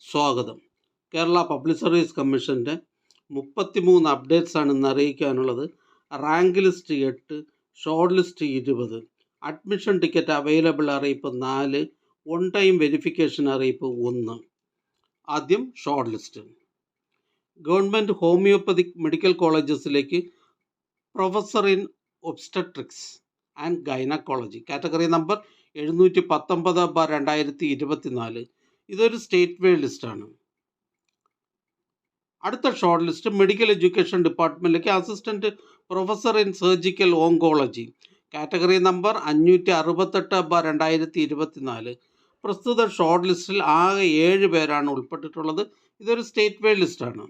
സ്വാഗതം. Kerala public service കമ്മീഷൻ്റെ 33 updates ആണ് ഇന്ന് അറിയിക്കാനുള്ളത്. Rank list 8, short list 20, admission ticket available അറിയിപ്പ് 4, ഓൺ ടൈം വെരിഫിക്കേഷൻ അറിയിപ്പ് 1. ആദ്യം short list. Government homeopathic medical കോളേജസിലേക്ക് professor in obstetrics and gynaecology category number 719/2024. ഇതൊരു സ്റ്റേറ്റ് വൈഡ് ലിസ്റ്റാണ്. അടുത്ത ഷോർട്ട് ലിസ്റ്റ് മെഡിക്കൽ എഡ്യൂക്കേഷൻ ഡിപ്പാർട്ട്മെൻറ്റിലേക്ക് assistant professor in surgical oncology category number 568/2024. പ്രസ്തുത short ലിസ്റ്റിൽ ആകെ 7 പേരാണ് ഉൾപ്പെട്ടിട്ടുള്ളത്. ഇതൊരു സ്റ്റേറ്റ് വൈഡ് ലിസ്റ്റാണ്.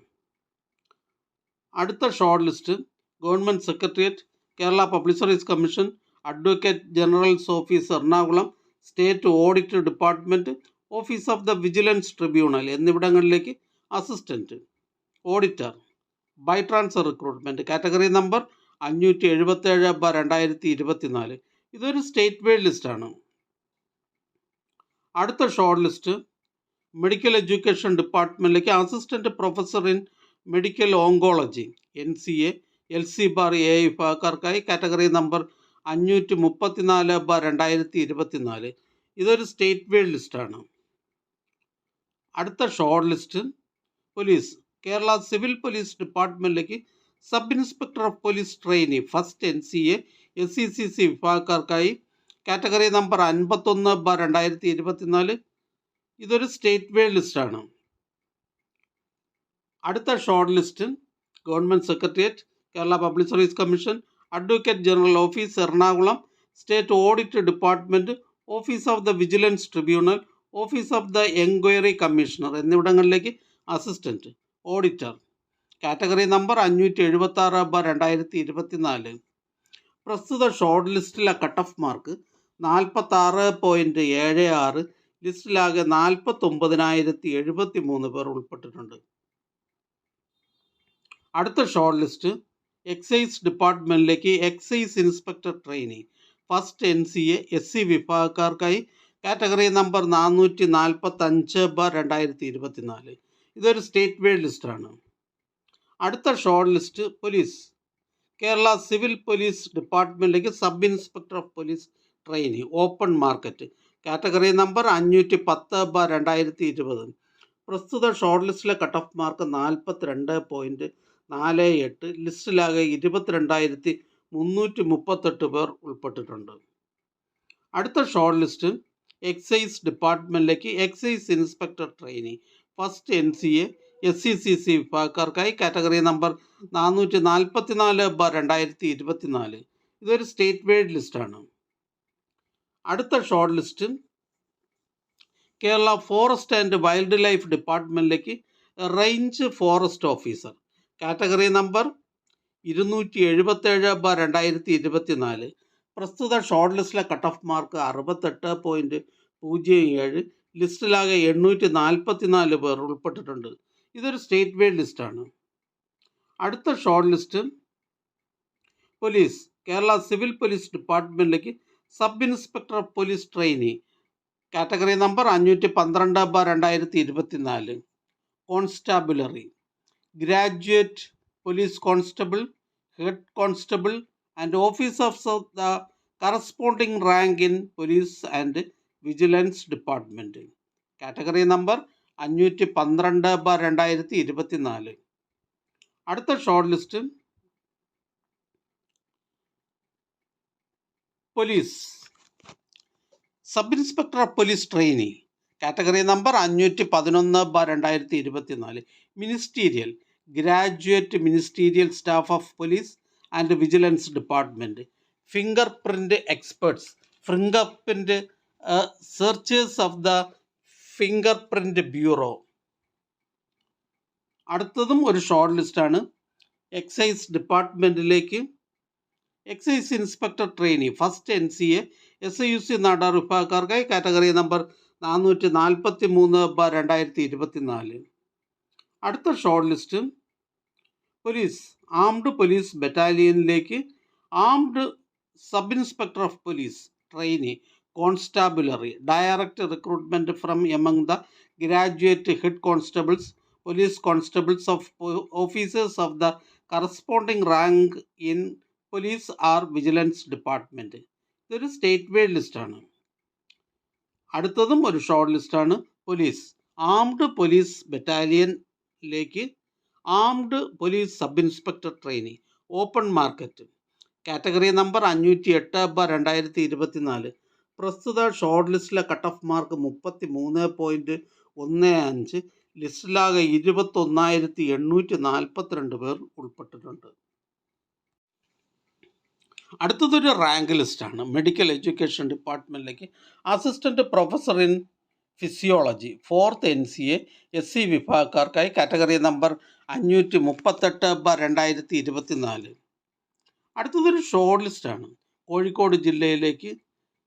അടുത്ത short list government secretariat, Kerala public service commission, advocate general's office Ernakulam, state audit department, office of the vigilance tribunal എന്നിവിടങ്ങളിലേക്ക് assistant auditor by transfer recruitment category number 577/2024. ഇതൊരു state wide ലിസ്റ്റാണ്. അടുത്ത ഷോർട്ട് ലിസ്റ്റ് മെഡിക്കൽ എഡ്യൂക്കേഷൻ ഡിപ്പാർട്ട്മെൻറ്റിലേക്ക് assistant professor in medical oncology NCA LC bar A വിഭാഗക്കാർക്കായി category number 534/2024. ഇതൊരു state wide ലിസ്റ്റാണ്. അടുത്ത short list police Kerala civil police ഡിപ്പാർട്ട്മെൻറ്റിലേക്ക് sub inspector of police trainee first NCA SECC വിഭാഗക്കാർക്കായി category number 51/2024. ഇതൊരു state wide ലിസ്റ്റാണ്. അടുത്ത short list government secretariat, Kerala public service commission, advocate general office Ernakulam, state audit department, office of the vigilance tribunal, office of the enquiry commissioner എന്നിവിടങ്ങളിലേക്ക് assistant auditor category number 576/2024. പ്രസ്തുത short ലിസ്റ്റിലെ cut off mark 46.76. ലിസ്റ്റിലാകെ 49,073 പേർ ഉൾപ്പെട്ടിട്ടുണ്ട്. അടുത്ത short list excise ഡിപ്പാർട്ട്മെൻറ്റിലേക്ക് excise inspector trainee first NCA SC വിഭാഗക്കാർക്കായി category number 445/2024. ഇതൊരു state wide ലിസ്റ്റാണ്. അടുത്ത short list police Kerala civil police ഡിപ്പാർട്ട്മെൻറ്റിലേക്ക് sub inspector of police trainee open market category number 510/2020. പ്രസ്തുത ഷോർട്ട് ലിസ്റ്റിലെ കട്ട് ഓഫ് മാർക്ക് 42.48. ലിസ്റ്റിലാകെ 22,338 പേർ ഉൾപ്പെട്ടിട്ടുണ്ട്. അടുത്ത ഷോർട്ട് ലിസ്റ്റ് എക്സൈസ് ഡിപ്പാർട്ട്മെൻറ്റിലേക്ക് excise inspector trainee first NCA SECC വിഭാഗക്കാർക്കായി കാറ്റഗറി നമ്പർ 444/2024. ഇതൊരു സ്റ്റേറ്റ് വൈഡ് ലിസ്റ്റാണ്. അടുത്ത short list Kerala forest and wildlife ഡിപ്പാർട്ട്മെൻറ്റിലേക്ക് range forest officer category number 277/2024. പ്രസ്തുത ഷോർട്ട് ലിസ്റ്റിലെ കട്ട് ഓഫ് മാർക്ക് 68.07. ലിസ്റ്റിലാകെ 844 പേർ ഉൾപ്പെട്ടിട്ടുണ്ട്. ഇതൊരു സ്റ്റേറ്റ് വൈഡ് ലിസ്റ്റാണ്. അടുത്ത short list police Kerala civil police ഡിപ്പാർട്ട്മെൻറ്റിലേക്ക് sub inspector of police trainee category number 512/2024. Constabulary graduate police constable, head constable and officers of the corresponding rank in police and vigilance department category number 512/2024. അടുത്ത short list police sub inspector of police trainee category number 511/2024. Ministerial graduate ministerial staff of police and vigilance department fingerprint experts fingerprint searchers of the finger print bureau. അടുത്തതും ഒരു short ലിസ്റ്റാണ്. Excise ഡിപ്പാർട്ട്മെൻറ്റിലേക്ക് excise inspector trainee first NCA SIUC Nadar വിഭാഗക്കാർക്കായി category number 443/2024. അടുത്ത short list police armed police ബറ്റാലിയനിലേക്ക് armed sub inspector of police trainee Constabulary, direct recruitment from among the graduate head constables, police constables of officers of the corresponding rank in police or vigilance department. ഇതൊരു state wide ലിസ്റ്റാണ്. അടുത്തതും ഒരു short ലിസ്റ്റാണ്. Police, armed police ബറ്റാലിയനിലേക്ക് armed police sub inspector training, open market, category number 508/2024. പ്രസ്തുത short ലിസ്റ്റിലെ cut off mark 33.15. ലിസ്റ്റിലാകെ 21,842 പേർ ഉൾപ്പെട്ടിട്ടുണ്ട്. അടുത്തതൊരു റാങ്ക് ലിസ്റ്റാണ്. മെഡിക്കൽ എഡ്യൂക്കേഷൻ ഡിപ്പാർട്ട്മെൻറ്റിലേക്ക് assistant professor in physiology 4th NCA SC വിഭാഗക്കാർക്കായി കാറ്റഗറി നമ്പർ 538/2024. അടുത്തതൊരു ഷോർട്ട് ലിസ്റ്റാണ്. കോഴിക്കോട് ജില്ലയിലേക്ക്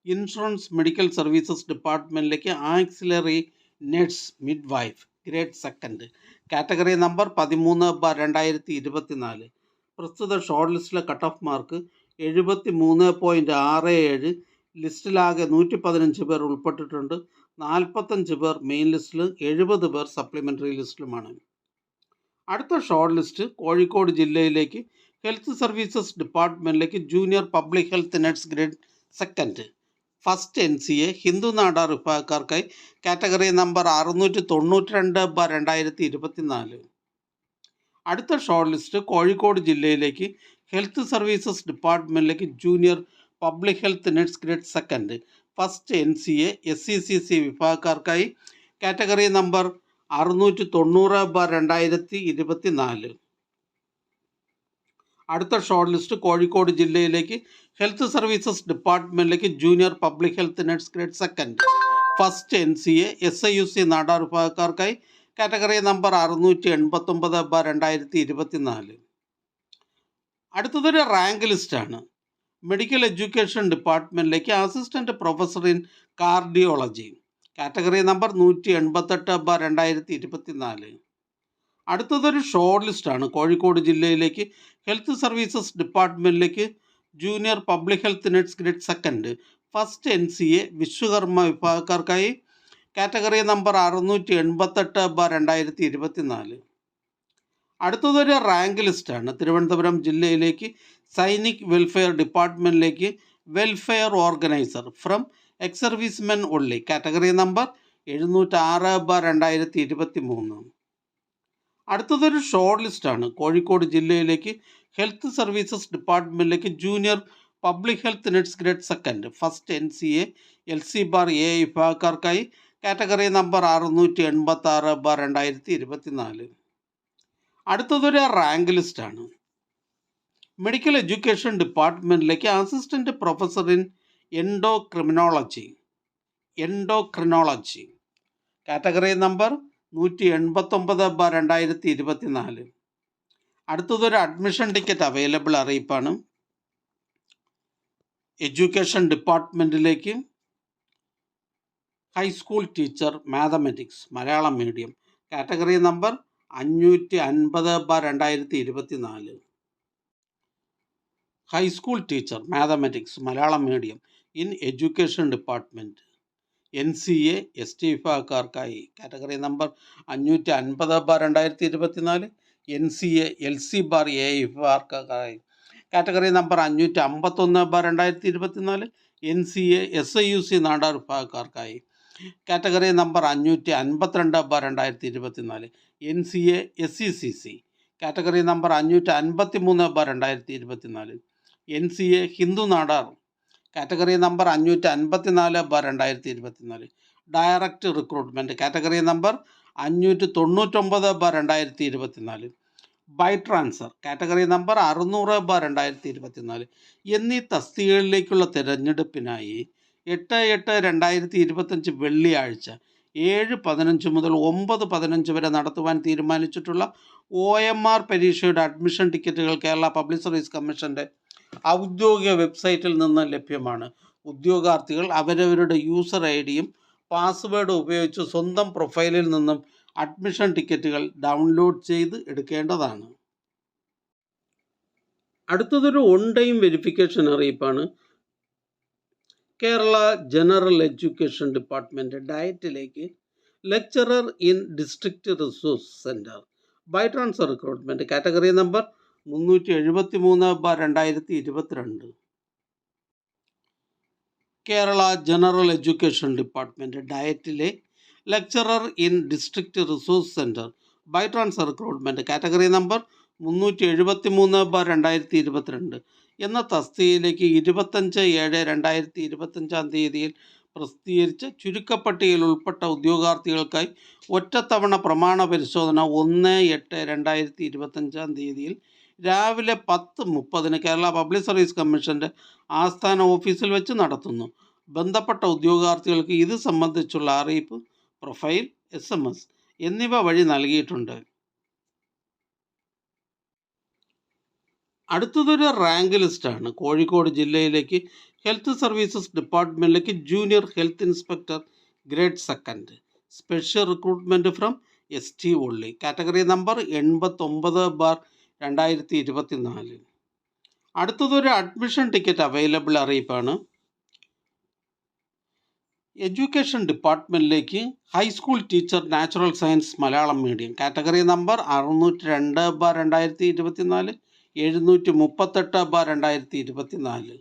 ഇൻഷുറൻസ് മെഡിക്കൽ സർവീസസ് ഡിപ്പാർട്ട്മെൻറ്റിലേക്ക് auxiliary nurse midwife grade 2 category number 13/2024. പ്രസ്തുത ഷോർട്ട് ലിസ്റ്റിലെ കട്ട് ഓഫ് മാർക്ക് 73.67. ലിസ്റ്റിലാകെ 115 പേർ ഉൾപ്പെട്ടിട്ടുണ്ട്. 45 പേർ മെയിൻ ലിസ്റ്റിലും 70 പേർ സപ്ലിമെൻ്ററി ലിസ്റ്റിലുമാണ്. അടുത്ത ഷോർട്ട് ലിസ്റ്റ് കോഴിക്കോട് ജില്ലയിലേക്ക് ഹെൽത്ത് സർവീസസ് ഡിപ്പാർട്ട്മെൻറ്റിലേക്ക് junior public health nurse grade 2 first NCA Hindu Nadar വിഭാഗക്കാർക്കായി കാറ്റഗറി നമ്പർ 692/2024. അടുത്ത ഷോർട്ട് ലിസ്റ്റ് കോഴിക്കോട് ജില്ലയിലേക്ക് ഹെൽത്ത് സർവീസസ് ഡിപ്പാർട്ട്മെൻറ്റിലേക്ക് junior public health nurse grade 2 first NCA SCCC വിഭാഗക്കാർക്കായി കാറ്റഗറി നമ്പർ 690/2024. അടുത്ത ഷോർട്ട് ലിസ്റ്റ് കോഴിക്കോട് ജില്ലയിലേക്ക് ഹെൽത്ത് സർവീസസ് ഡിപ്പാർട്ട്മെൻറ്റിലേക്ക് junior public health nurse grade 2 first NCA SIUC Nadar വിഭാഗക്കാർക്കായി category number 689/2024. അടുത്തതൊരു റാങ്ക് ലിസ്റ്റാണ്. മെഡിക്കൽ എഡ്യൂക്കേഷൻ ഡിപ്പാർട്ട്മെൻറ്റിലേക്ക് assistant professor in cardiology category number 188/2024. അടുത്തതൊരു short ലിസ്റ്റാണ്. കോഴിക്കോട് ജില്ലയിലേക്ക് ഹെൽത്ത് സർവീസസ് ഡിപ്പാർട്ട്മെൻറ്റിലേക്ക് junior public health nurse grade 2 first NCA Vishwakarma വിഭാഗക്കാർക്കായി കാറ്റഗറി നമ്പർ 688/2024. അടുത്തതൊരു റാങ്ക് ലിസ്റ്റാണ്. തിരുവനന്തപുരം ജില്ലയിലേക്ക് സൈനിക് വെൽഫെയർ ഡിപ്പാർട്ട്മെൻറ്റിലേക്ക് welfare organiser from ex servicemen only category number 706/2023. അടുത്തതൊരു ഷോർട്ട് ലിസ്റ്റാണ്. കോഴിക്കോട് ജില്ലയിലേക്ക് ഹെൽത്ത് സർവീസസ് ഡിപ്പാർട്ട്മെൻറ്റിലേക്ക് junior public health nurse grade 2 first NCA LC/A വിഭാഗക്കാർക്കായി കാറ്റഗറി നമ്പർ 686/2024. അടുത്തതൊരു റാങ്ക് ലിസ്റ്റാണ്. മെഡിക്കൽ എഡ്യൂക്കേഷൻ ഡിപ്പാർട്ട്മെൻറ്റിലേക്ക് assistant professor in endocrinology category number 189/2024. അടുത്തതൊരു അഡ്മിഷൻ ടിക്കറ്റ് അവൈലബിൾ അറിയിപ്പാണ്. എഡ്യൂക്കേഷൻ ഡിപ്പാർട്ട്മെൻറ്റിലേക്ക് high school teacher mathematics Malayalam medium category number 550/2024. High school teacher mathematics Malayalam medium in education department NCA ST വിഭാഗക്കാർക്കായി category number 550/2024. NCA LC/A വിഭാഗക്കാർക്കായി category number 551/2024. NCA SIUC Nadar വിഭാഗക്കാർക്കായി category number 552/2024. NCA SCCC category number 553/2024. NCA Hindu Nadar category number 554/2024. Direct recruitment category number 599/2024. By transfer category number 600/2024 എന്നീ തസ്തികകളിലേക്കുള്ള തിരഞ്ഞെടുപ്പിനായി 8/8/2025 വെള്ളിയാഴ്ച 7:15 മുതൽ 9:15 വരെ നടത്തുവാൻ തീരുമാനിച്ചിട്ടുള്ള OMR പരീക്ഷയുടെ admission ടിക്കറ്റുകൾ കേരള പബ്ലിക് സർവീസ് കമ്മീഷൻ്റെ ഔദ്യോഗിക വെബ്സൈറ്റിൽ നിന്ന് ലഭ്യമാണ്. ഉദ്യോഗാർത്ഥികൾ അവരവരുടെ യൂസർ ഐഡിയും പാസ്വേഡും ഉപയോഗിച്ച് സ്വന്തം പ്രൊഫൈലിൽ നിന്നും അഡ്മിഷൻ ടിക്കറ്റുകൾ ഡൗൺലോഡ് ചെയ്ത് എടുക്കേണ്ടതാണ്. അടുത്തതൊരു ഓൺ ടൈം വെരിഫിക്കേഷൻ അറിയിപ്പാണ്. കേരള ജനറൽ എഡ്യൂക്കേഷൻ ഡിപ്പാർട്ട്മെൻറ്റ് ഡയറ്റിലേക്ക് lecturer in district resource centre by transfer recruitment category number 373/2022. Kerala general education department ഡയറ്റിലെ lecturer in district resource centre by transfer recruitment category number 373/2022 എന്ന തസ്തികയിലേക്ക് 25/7/2025 പ്രസിദ്ധീകരിച്ച ചുരുക്കപ്പട്ടികയിൽ ഉൾപ്പെട്ട ഉദ്യോഗാർത്ഥികൾക്കായി ഒറ്റത്തവണ പ്രമാണ പരിശോധന 1/8/2025 രാവിലെ 10:30 കേരള പബ്ലിക് സർവീസ് കമ്മീഷൻ്റെ ആസ്ഥാന ഓഫീസിൽ വെച്ച് നടത്തുന്നു. ബന്ധപ്പെട്ട ഉദ്യോഗാർത്ഥികൾക്ക് ഇത് സംബന്ധിച്ചുള്ള അറിയിപ്പ് പ്രൊഫൈൽ, SMS എന്നിവ വഴി നൽകിയിട്ടുണ്ട്. അടുത്തതൊരു റാങ്ക് ലിസ്റ്റാണ്. കോഴിക്കോട് ജില്ലയിലേക്ക് ഹെൽത്ത് സർവീസസ് ഡിപ്പാർട്ട്മെൻറ്റിലേക്ക് junior health inspector grade 2 special recruitment from ST only category number 89/2024. അടുത്തതൊരു അഡ്മിഷൻ ടിക്കറ്റ് അവൈലബിൾ അറിയിപ്പാണ്. എഡ്യൂക്കേഷൻ ഡിപ്പാർട്ട്മെൻറ്റിലേക്ക് high school teacher natural science Malayalam medium category number 602/2024, 738/2024.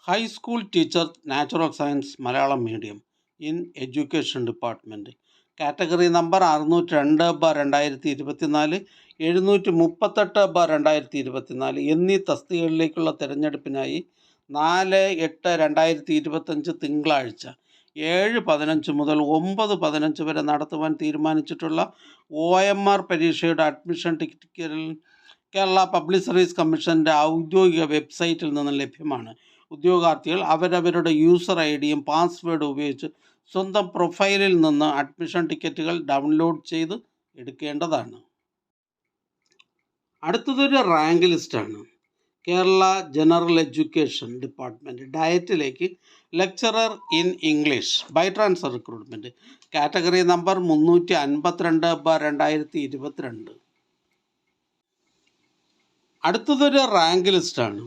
High school teacher natural science Malayalam medium in education department category number 602/2024, 738/2024 എന്നീ തസ്തികകളിലേക്കുള്ള തിരഞ്ഞെടുപ്പിനായി 4/8/2025 തിങ്കളാഴ്ച 7:15 മുതൽ 9:15 വരെ നടത്തുവാൻ തീരുമാനിച്ചിട്ടുള്ള OMR പരീക്ഷയുടെ admission ടിക്കറ്റുകൾ കേരള പബ്ലിക് സർവീസ് കമ്മീഷൻ്റെ ഔദ്യോഗിക വെബ്സൈറ്റിൽ നിന്ന് ലഭ്യമാണ്. ഉദ്യോഗാർത്ഥികൾ അവരവരുടെ യൂസർ ID-യും പാസ്വേഡും ഉപയോഗിച്ച് സ്വന്തം പ്രൊഫൈലിൽ നിന്ന് അഡ്മിഷൻ ടിക്കറ്റുകൾ ഡൗൺലോഡ് ചെയ്ത് എടുക്കേണ്ടതാണ്. അടുത്തതൊരു റാങ്ക് ലിസ്റ്റാണ്. കേരള ജനറൽ എഡ്യൂക്കേഷൻ ഡിപ്പാർട്ട്മെൻറ്റ് ഡയറ്റിലേക്ക് lecturer in English by transfer recruitment category number 352/2022. അടുത്തതൊരു റാങ്ക് ലിസ്റ്റാണ്.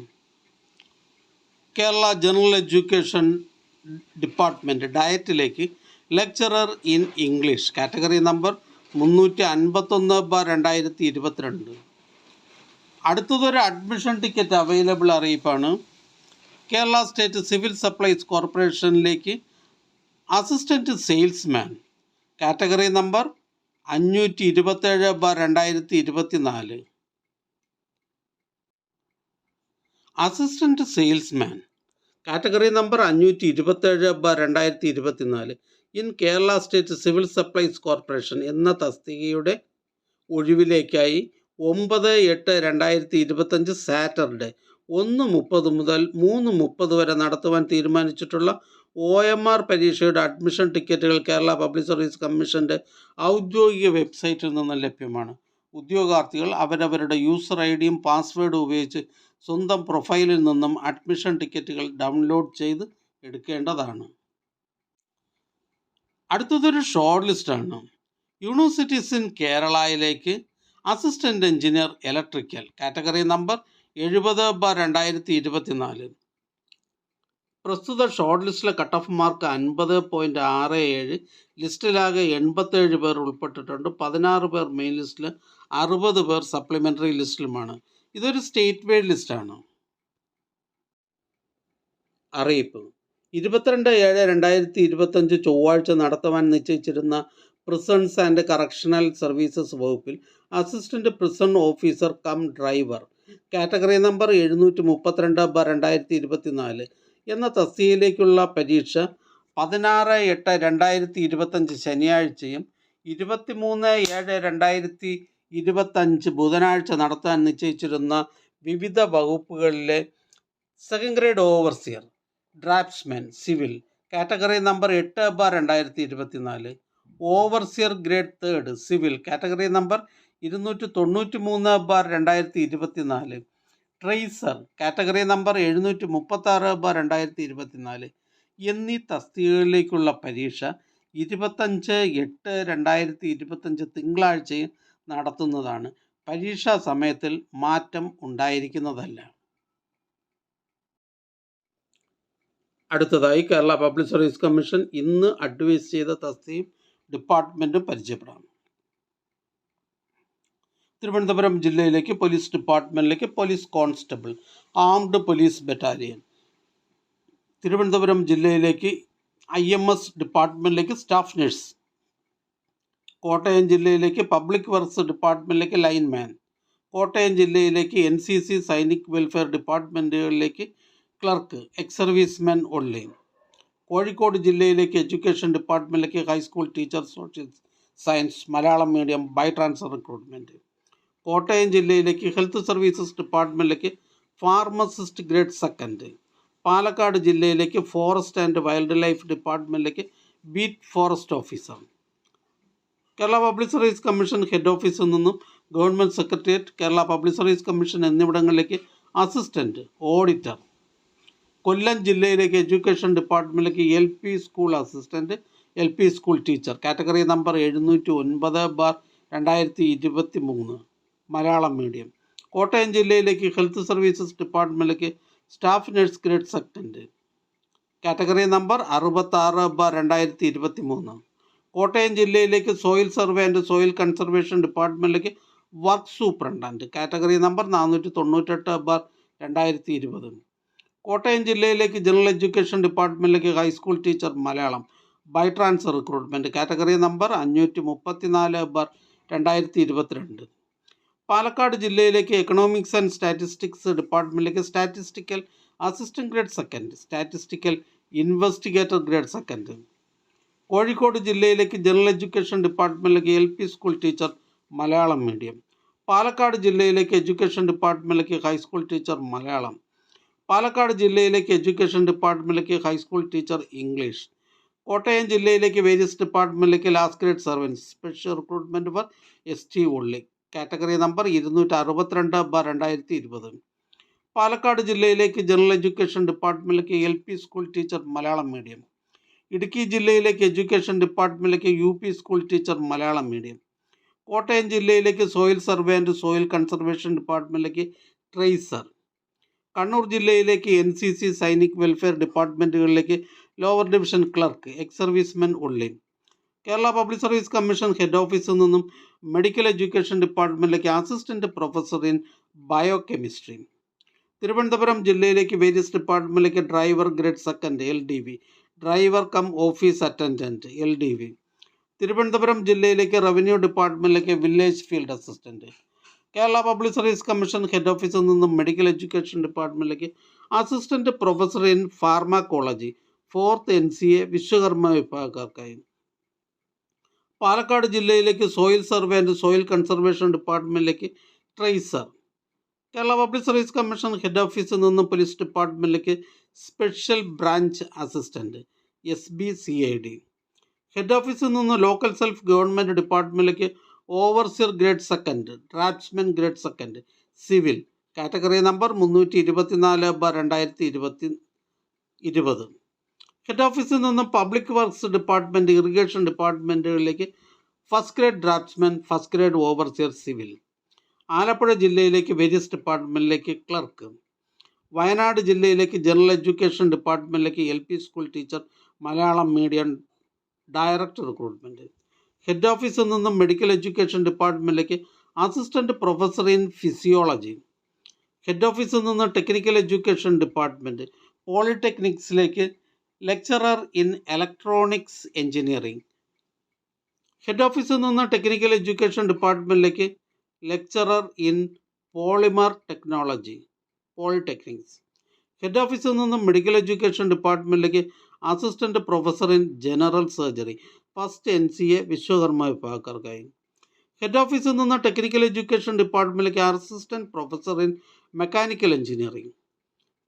കേരള ജനറൽ എഡ്യൂക്കേഷൻ ഡിപ്പാർട്ട്മെൻറ്റ് ഡയറ്റിലേക്ക് lecturer in English category number 351/2022. അടുത്തതൊരു അഡ്മിഷൻ ടിക്കറ്റ് അവൈലബിൾ അറിയിപ്പാണ്. കേരള സ്റ്റേറ്റ് സിവിൽ സപ്ലൈസ് കോർപ്പറേഷനിലേക്ക് assistant salesman category number 527/2024. Assistant salesman category number 527/2024 in Kerala state civil supplies corporation എന്ന തസ്തികയുടെ ഒഴിവിലേക്കായി 9/8/2025 Saturday 1:30 മുതൽ 3:30 വരെ നടത്തുവാൻ തീരുമാനിച്ചിട്ടുള്ള OMR പരീക്ഷയുടെ അഡ്മിഷൻ ടിക്കറ്റുകൾ കേരള പബ്ലിക് സർവീസ് കമ്മീഷൻ്റെ ഔദ്യോഗിക വെബ്സൈറ്റിൽ നിന്ന് ലഭ്യമാണ്. ഉദ്യോഗാർത്ഥികൾ അവരവരുടെ യൂസർ ID-യും പാസ്വേഡും ഉപയോഗിച്ച് സ്വന്തം പ്രൊഫൈലിൽ നിന്നും അഡ്മിഷൻ ടിക്കറ്റുകൾ ഡൗൺലോഡ് ചെയ്ത് എടുക്കേണ്ടതാണ്. അടുത്തതൊരു ഷോർട്ട് ലിസ്റ്റാണ്. യൂണിവേഴ്സിറ്റീസ് ഇൻ കേരളയിലേക്ക് assistant engineer electrical category number 70/2024. പ്രസ്തുത ഷോർട്ട് ലിസ്റ്റിലെ കട്ട് ഓഫ് മാർക്ക് 50.67. ലിസ്റ്റിലാകെ 87 പേർ ഉൾപ്പെട്ടിട്ടുണ്ട്. 16 പേർ മെയിൻ ലിസ്റ്റിലും 60 പേർ സപ്ലിമെൻ്ററി ലിസ്റ്റിലുമാണ്. ഇതൊരു സ്റ്റേറ്റ് വൈഡ് ലിസ്റ്റാണ്. അറിയിപ്പ് 22/7/2025 ചൊവ്വാഴ്ച നടത്തുവാൻ നിശ്ചയിച്ചിരുന്ന പ്രിസൺസ് ആൻഡ് കറക്ഷണൽ സർവീസസ് വകുപ്പിൽ assistant prison officer cum driver category number 732/2024 എന്ന തസ്തികയിലേക്കുള്ള പരീക്ഷ 16/8/2025 ശനിയാഴ്ചയും 23/7/2025 ബുധനാഴ്ച നടത്താൻ നിശ്ചയിച്ചിരുന്ന വിവിധ വകുപ്പുകളിലെ second grade overseer, draughtsman civil category number 8/2024, overseer grade 3 civil category number 293/2024, tracer category number 736/2024 എന്നീ തസ്തികകളിലേക്കുള്ള പരീക്ഷ 25/8/2025 തിങ്കളാഴ്ചയും നടത്തുന്നതാണ്. പരീക്ഷാ സമയത്തിൽ മാറ്റം ഉണ്ടായിരിക്കുന്നതല്ല. അടുത്തതായി കേരള പബ്ലിക് സർവീസ് കമ്മീഷൻ ഇന്ന് അഡ്വൈസ് ചെയ്ത തസ്തികയും ഡിപ്പാർട്ട്മെൻറ്റും പരിചയപ്പെടാം. തിരുവനന്തപുരം ജില്ലയിലേക്ക് പോലീസ് ഡിപ്പാർട്ട്മെൻറ്റിലേക്ക് police constable, armed police battalion. Thiruvananthapuram ജില്ലയിലേക്ക് IMS ഡിപ്പാർട്ട്മെൻറ്റിലേക്ക് സ്റ്റാഫ് നഴ്സ്. കോട്ടയം ജില്ലയിലേക്ക് പബ്ലിക് വർക്ക്സ് ഡിപ്പാർട്ട്മെൻറ്റിലേക്ക് ലൈൻമാൻ. കോട്ടയം ജില്ലയിലേക്ക് NCC സൈനിക് വെൽഫെയർ ഡിപ്പാർട്ട്മെൻറ്റുകളിലേക്ക് clerk, ex servicemen only. Kozhikode ജില്ലയിലേക്ക് എഡ്യൂക്കേഷൻ ഡിപ്പാർട്ട്മെൻറ്റിലേക്ക് high school teacher social science Malayalam medium by transfer recruitment. Kottayam ജില്ലയിലേക്ക് ഹെൽത്ത് സർവീസസ് ഡിപ്പാർട്ട്മെൻറ്റിലേക്ക് ഫാർമസിസ്റ്റ് ഗ്രേഡ് സെക്കൻഡ്. പാലക്കാട് ജില്ലയിലേക്ക് ഫോറസ്റ്റ് ആൻഡ് വൈൽഡ് ലൈഫ് ഡിപ്പാർട്ട്മെൻറ്റിലേക്ക് beat forest officer. Kerala public service commission head ഓഫീസിൽ നിന്നും government secretariat, Kerala public service commission എന്നിവിടങ്ങളിലേക്ക് assistant, auditor. Kollam ജില്ലയിലേക്ക് education ഡിപ്പാർട്ട്മെൻറ്റിലേക്ക് LP school assistant, LP school teacher, category number 709/2023 Malayalam medium. Kottayam ജില്ലയിലേക്ക് health services ഡിപ്പാർട്ട്മെൻറ്റിലേക്ക് staff nurse grade second, category number 66/2023. Kottayam ജില്ലയിലേക്ക് soil survey and soil conservation ഡിപ്പാർട്ട്മെൻറ്റിലേക്ക് work superintendent, category number 498/2020. Kottayam ജില്ലയിലേക്ക് general education ഡിപ്പാർട്ട്മെൻറ്റിലേക്ക് high school teacher Malayalam by transfer recruitment, category number 534/2022. Palakkad ജില്ലയിലേക്ക് economics and statistics ഡിപ്പാർട്ട്മെൻറ്റിലേക്ക് statistical assistant grade second, statistical investigator grade second. Kozhikode ജില്ലയിലേക്ക് general education ഡിപ്പാർട്ട്മെൻറ്റിലേക്ക് LP school teacher Malayalam medium. Palakkad ജില്ലയിലേക്ക് education ഡിപ്പാർട്ട്മെൻറ്റിലേക്ക് high school teacher Malayalam. Palakkad ജില്ലയിലേക്ക് education ഡിപ്പാർട്ട്മെൻറ്റിലേക്ക് ഹൈസ്കൂൾ ടീച്ചർ ഇംഗ്ലീഷ്. കോട്ടയം ജില്ലയിലേക്ക് various ഡിപ്പാർട്ട്മെൻറ്റിലേക്ക് last grade servants, special recruitment for ST only, category number 262/2020. Palakkad ജില്ലയിലേക്ക് general education ഡിപ്പാർട്ട്മെൻറ്റിലേക്ക് LP school teacher Malayalam medium. Idukki ജില്ലയിലേക്ക് എഡ്യൂക്കേഷൻ ഡിപ്പാർട്ട്മെൻറ്റിലേക്ക് UP school teacher Malayalam medium. Kottayam ജില്ലയിലേക്ക് soil survey and soil conservation ഡിപ്പാർട്ട്മെൻറ്റിലേക്ക് tracer. Kannur ജില്ലയിലേക്ക് NCC Sainik welfare ഡിപ്പാർട്ട്മെൻറ്റുകളിലേക്ക് lower division clerk, ex servicemen only. Kerala public service commission head ഓഫീസിൽ നിന്നും മെഡിക്കൽ എഡ്യൂക്കേഷൻ ഡിപ്പാർട്ട്മെൻറ്റിലേക്ക് assistant professor in biochemistry. Thiruvananthapuram ജില്ലയിലേക്ക് വേരിയസ് ഡിപ്പാർട്ട്മെൻറ്റിലേക്ക് driver grade second LDV, driver cum office attendant LDV. Thiruvananthapuram ജില്ലയിലേക്ക് revenue ഡിപ്പാർട്ട്മെൻറ്റിലേക്ക് village field assistant. Kerala public service commission head ഓഫീസിൽ നിന്നും medical education ഡിപ്പാർട്ട്മെൻറ്റിലേക്ക് assistant professor in pharmacology 4th NCA Vishwakarma വിഭാഗക്കാർക്കായി. പാലക്കാട് ജില്ലയിലേക്ക് soil survey and soil conservation ഡിപ്പാർട്ട്മെൻറ്റിലേക്ക് tracer. Kerala public service commission head ഓഫീസിൽ നിന്നും പോലീസ് ഡിപ്പാർട്ട്മെൻറ്റിലേക്ക് special branch assistant SBCID. Head ഓഫീസിൽ നിന്ന് ലോക്കൽ സെൽഫ് ഗവൺമെൻറ് ഡിപ്പാർട്ട്മെൻറ്റിലേക്ക് overseer grade second, draftsmen grade second civil, category number 324/2020. Head ഓഫീസിൽ നിന്നും പബ്ലിക് വർക്ക്സ് ഡിപ്പാർട്ട്മെൻറ്റ്, ഇറിഗേഷൻ ഡിപ്പാർട്ട്മെൻറ്റുകളിലേക്ക് first grade draftsmen, first grade overseer civil. Alappuzha ജില്ലയിലേക്ക് വേരിയസ് ഡിപ്പാർട്ട്മെൻറ്റിലേക്ക് clerk. Wayanad ജില്ലയിലേക്ക് general education ഡിപ്പാർട്ട്മെൻറ്റിലേക്ക് LP school teacher Malayalam medium direct recruitment. Head ഓഫീസിൽ നിന്നും medical education ഡിപ്പാർട്ട്മെൻറ്റിലേക്ക് assistant professor in physiology. Head ഓഫീസിൽ നിന്ന് ടെക്നിക്കൽ എഡ്യൂക്കേഷൻ ഡിപ്പാർട്ട്മെൻറ്റ് പോളിടെക്നിക്സിലേക്ക് lecturer in electronics engineering. Head ഓഫീസിൽ നിന്ന് ടെക്നിക്കൽ എഡ്യൂക്കേഷൻ ഡിപ്പാർട്ട്മെൻറ്റിലേക്ക് lecturer in polymer technology polytechnics. Head ഓഫീസിൽ നിന്നും മെഡിക്കൽ എഡ്യൂക്കേഷൻ ഡിപ്പാർട്ട്മെൻറ്റിലേക്ക് assistant professor in general surgery 1st NCA Vishwakarma വിഭാഗക്കാർക്കായി. ഹെഡ് ഓഫീസിൽ നിന്ന് ടെക്നിക്കൽ എഡ്യൂക്കേഷൻ ഡിപ്പാർട്ട്മെൻറ്റിലേക്ക് assistant professor in mechanical engineering.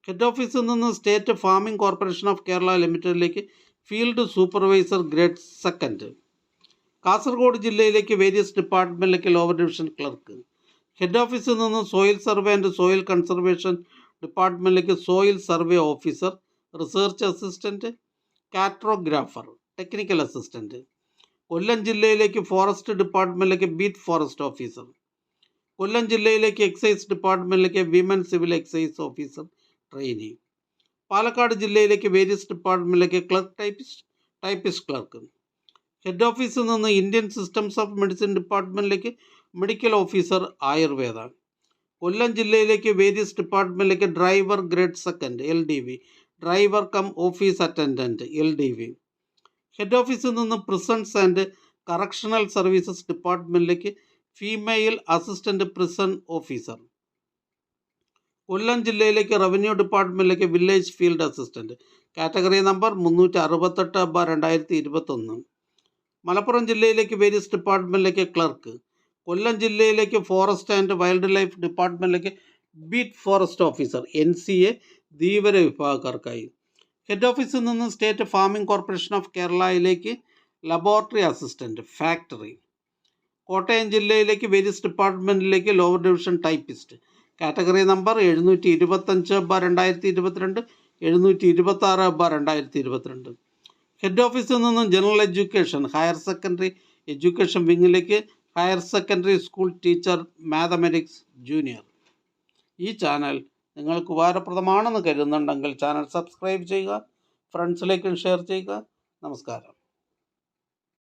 Head ഓഫീസിൽ നിന്ന് state farming corporation of Kerala ലിമിറ്റഡിലേക്ക് field supervisor grade second. Kasaragod ജില്ലയിലേക്ക് വേരിയസ് ഡിപ്പാർട്ട്മെൻറ്റിലേക്ക് ലോവർ ഡിവിഷൻ ക്ലർക്ക്. ഹെഡ് ഓഫീസിൽ നിന്ന് soil survey and soil conservation ഡിപ്പാർട്ട്മെൻറ്റിലേക്ക് soil survey officer, research assistant, cartographer, technical assistant. Kollam ജില്ലയിലേക്ക് forest ഡിപ്പാർട്ട്മെൻറ്റിലേക്ക് ബീറ്റ് ഫോറസ്റ്റ് ഓഫീസർ. കൊല്ലം ജില്ലയിലേക്ക് എക്സൈസ് ഡിപ്പാർട്ട്മെൻറ്റിലേക്ക് women civil excise officer trainee. Palakkad ജില്ലയിലേക്ക് വേരിയസ് ഡിപ്പാർട്ട്മെൻറ്റിലേക്ക് ക്ലർക്ക് ടൈപ്പിസ്റ്റ് ക്ലർക്ക്. ഹെഡ് ഓഫീസിൽ നിന്ന് ഇന്ത്യൻ സിസ്റ്റംസ് ഓഫ് മെഡിസിൻ ഡിപ്പാർട്ട്മെൻറ്റിലേക്ക് മെഡിക്കൽ ഓഫീസർ ആയുർവേദ. കൊല്ലം ജില്ലയിലേക്ക് വേരിയസ് ഡിപ്പാർട്ട്മെൻറ്റിലേക്ക് driver grade second LDV, driver cum office attendant LDV. Head ഓഫീസിൽ നിന്ന് പ്രിസൺസ് ആൻഡ് കറക്ഷണൽ സർവീസസ് ഡിപ്പാർട്ട്മെൻറ്റിലേക്ക് female assistant prison officer. Kollam ജില്ലയിലേക്ക് റവന്യൂ ഡിപ്പാർട്ട്മെൻറ്റിലേക്ക് village field assistant, category number 368/2021. Malappuram ജില്ലയിലേക്ക് various ഡിപ്പാർട്ട്മെൻറ്റിലേക്ക് ക്ലർക്ക്. കൊല്ലം ജില്ലയിലേക്ക് ഫോറസ്റ്റ് ആൻഡ് വൈൽഡ് ലൈഫ് ഡിപ്പാർട്ട്മെൻറ്റിലേക്ക് beat forest officer NCA Dheevara വിഭാഗക്കാർക്കായി. ഹെഡ് ഓഫീസിൽ നിന്ന് സ്റ്റേറ്റ് ഫാമിംഗ് കോർപ്പറേഷൻ ഓഫ് കേരളയിലേക്ക് ലബോറട്ടറി അസിസ്റ്റൻറ്റ് ഫാക്ടറി. കോട്ടയം ജില്ലയിലേക്ക് വേരിയസ് ഡിപ്പാർട്ട്മെൻറ്റിലേക്ക് lower division typist, category number 725/2022, 726/2022. Head ഓഫീസിൽ നിന്നും general education higher secondary education വിങ്ങിലേക്ക് higher secondary school teacher mathematics junior. ഈ ചാനൽ നിങ്ങൾക്ക് ഉപകാരപ്രദമാണെന്ന് കരുതുന്നുണ്ടെങ്കിൽ ചാനൽ സബ്സ്ക്രൈബ് ചെയ്യുക, ഫ്രണ്ട്സിലേക്കും ഷെയർ ചെയ്യുക. നമസ്കാരം.